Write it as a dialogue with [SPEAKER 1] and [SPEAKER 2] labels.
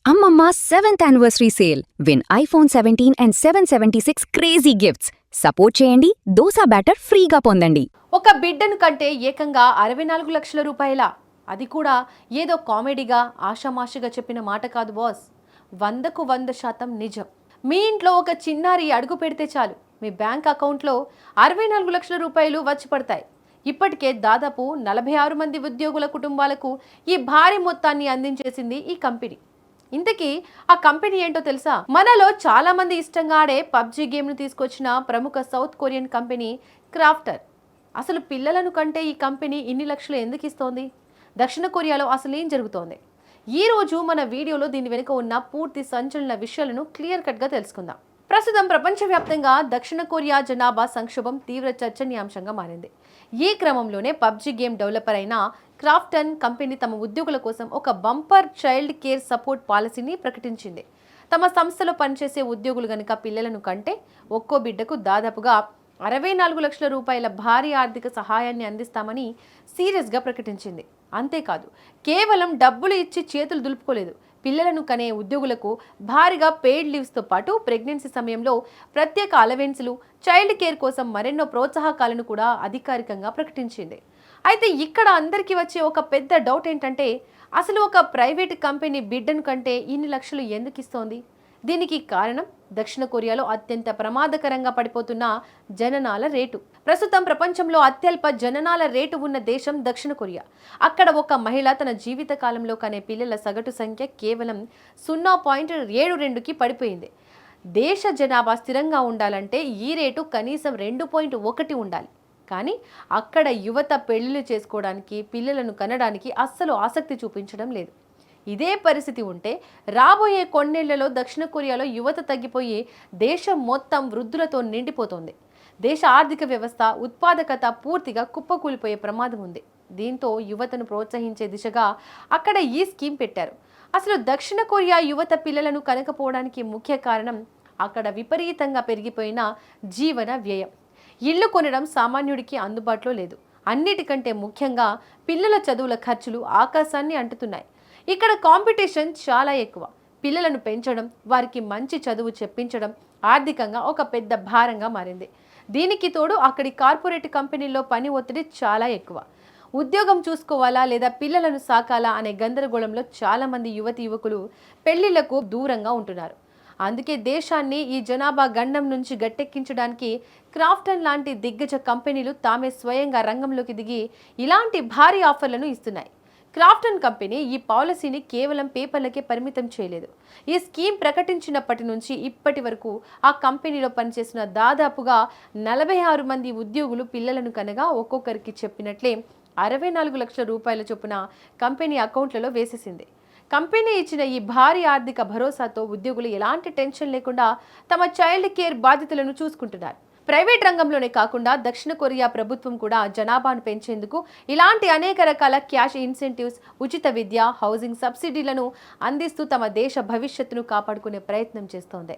[SPEAKER 1] అమ్మమ్మ 7th anniversary sale. Win iPhone 17 and 776 crazy gifts. Support చేయండి, dosa batter ఫ్రీగా పొందండి.
[SPEAKER 2] ఒక బిడ్డను కంటే ఏకంగా 64 లక్షల రూపాయల. అది కూడా ఏదో కామెడీగా ఆషామాషిగా చెప్పిన మాట కాదు బాస్. 100కు 100% నిజం. మీ ఇంట్లో ఒక చిన్నారి అడుగు పెడితే చాలు, మీ బ్యాంక్ అకౌంట్లో 64 లక్షల రూపాయలు వచ్చి పడతాయి. ఇప్పటికే దాదాపు 46 మంది ఉద్యోగుల కుటుంబాలకు ఈ భారీ మొత్తాన్ని అందించేసింది ఈ కంపెనీ. ఇంతకీ ఆ కంపెనీ ఏంటో తెలుసా? మనలో చాలా మంది ఇష్టంగా ఆడే పబ్జీ గేమ్ను తీసుకొచ్చిన ప్రముఖ సౌత్ కొరియన్ కంపెనీ క్రాఫ్టర్. అసలు పిల్లలను కంటే ఈ కంపెనీ ఇన్ని లక్షలు ఎందుకు ఇస్తోంది? దక్షిణ కొరియాలో అసలు ఏం జరుగుతోంది? ఈ రోజు మన వీడియోలో దీని వెనుక ఉన్న పూర్తి సంచలన విషయాలను క్లియర్ కట్గా తెలుసుకుందాం. ప్రస్తుతం ప్రపంచవ్యాప్తంగా దక్షిణ కొరియా జనాభా సంక్షోభం తీవ్ర చర్చనీయాంశంగా మారింది. ఈ క్రమంలోనే పబ్జీ గేమ్ డెవలపర్ అయిన క్రాఫ్టన్ కంపెనీ తమ ఉద్యోగుల కోసం ఒక బంపర్ చైల్డ్ కేర్ సపోర్ట్ పాలసీని ప్రకటించింది. తమ సంస్థలో పనిచేసే ఉద్యోగులు గనుక పిల్లలను కంటే ఒక్కో బిడ్డకు దాదాపుగా 64 లక్షల రూపాయల భారీ ఆర్థిక సహాయాన్ని అందిస్తామని సీరియస్గా ప్రకటించింది. అంతేకాదు, కేవలం డబ్బులు ఇచ్చి చేతులు దులుపుకోలేదు. పిల్లలను కనే ఉద్యోగులకు భారీగా పెయిడ్ లీవ్స్తో పాటు ప్రెగ్నెన్సీ సమయంలో ప్రత్యేక అలవెన్స్లు, చైల్డ్ కేర్ కోసం మరెన్నో ప్రోత్సాహకాలను కూడా అధికారికంగా ప్రకటించింది. అయితే ఇక్కడ అందరికీ వచ్చే ఒక పెద్ద డౌట్ ఏంటంటే, అసలు ఒక ప్రైవేట్ కంపెనీ బిడ్డను కంటే ఇన్ని లక్షలు ఎందుకు ఇస్తోంది? దీనికి కారణం దక్షిణ కొరియాలో అత్యంత ప్రమాదకరంగా పడిపోతున్న జననాల రేటు. ప్రస్తుతం ప్రపంచంలో అత్యల్ప జననాల రేటు ఉన్న దేశం దక్షిణ కొరియా. అక్కడ ఒక మహిళ తన జీవిత కాలంలో కనే పిల్లల సగటు సంఖ్య కేవలం 0.72కి పడిపోయింది. దేశ జనాభా స్థిరంగా ఉండాలంటే ఈ రేటు కనీసం 2.1 ఉండాలి. కానీ అక్కడ యువత పెళ్లిళ్ళు చేసుకోవడానికి, పిల్లలను కనడానికి అస్సలు ఆసక్తి చూపించడం లేదు. ఇదే పరిస్థితి ఉంటే రాబోయే కొన్నేళ్లలో దక్షిణ కొరియాలో యువత తగ్గిపోయి దేశం మొత్తం వృద్ధులతో నిండిపోతోంది. దేశ ఆర్థిక వ్యవస్థ, ఉత్పాదకత పూర్తిగా కుప్పకూలిపోయే ప్రమాదం ఉంది. దీంతో యువతను ప్రోత్సహించే దిశగా అక్కడ ఈ స్కీమ్ పెట్టారు. అసలు దక్షిణ కొరియా యువత పిల్లలను కనకపోవడానికి ముఖ్య కారణం అక్కడ విపరీతంగా పెరిగిపోయిన జీవన వ్యయం. ఇల్లు కొనడం సామాన్యుడికి అందుబాటులో లేదు. అన్నిటికంటే ముఖ్యంగా పిల్లల చదువుల ఖర్చులు ఆకాశాన్ని అంటుతున్నాయి. ఇక్కడ కాంపిటీషన్ చాలా ఎక్కువ. పిల్లలను పెంచడం, వారికి మంచి చదువు చెప్పించడం ఆర్థికంగా ఒక పెద్ద భారంగా మారింది. దీనికి తోడు అక్కడి కార్పొరేట్ కంపెనీల్లో పని ఒత్తిడి చాలా ఎక్కువ. ఉద్యోగం చూసుకోవాలా లేదా పిల్లలను సాకాలా అనే గందరగోళంలో చాలామంది యువకులు పెళ్లిళ్లకు దూరంగా ఉంటున్నారు. అందుకే దేశాన్ని ఈ జనాభా గండం నుంచి గట్టెక్కించడానికి క్రాఫ్టన్ లాంటి దిగ్గజ కంపెనీలు తామే స్వయంగా రంగంలోకి దిగి ఇలాంటి భారీ ఆఫర్లను ఇస్తున్నాయి. క్రాఫ్టన్ కంపెనీ ఈ పాలసీని కేవలం పేపర్లకే పరిమితం చేయలేదు. ఈ స్కీమ్ ప్రకటించినప్పటి నుంచి ఇప్పటి వరకు ఆ కంపెనీలో పనిచేసిన దాదాపుగా 46 మంది ఉద్యోగులు పిల్లలను కనగా ఒక్కొక్కరికి చెప్పినట్లే 64 లక్షల రూపాయల చొప్పున కంపెనీ అకౌంట్లలో వేసేసింది. కంపెనీ ఇచ్చిన ఈ భారీ ఆర్థిక భరోసాతో ఉద్యోగులు ఎలాంటి టెన్షన్ లేకుండా తమ చైల్డ్ కేర్ బాధ్యతలను చూసుకుంటున్నారు. ప్రైవేట్ రంగంలోనే కాకుండా దక్షిణ కొరియా ప్రభుత్వం కూడా జనాభాను పెంచేందుకు ఇలాంటి అనేక రకాల క్యాష్ ఇన్సెంటివ్స్, ఉచిత విద్య, హౌసింగ్ సబ్సిడీలను అందిస్తూ తమ దేశ భవిష్యత్తును కాపాడుకునే ప్రయత్నం చేస్తోంది.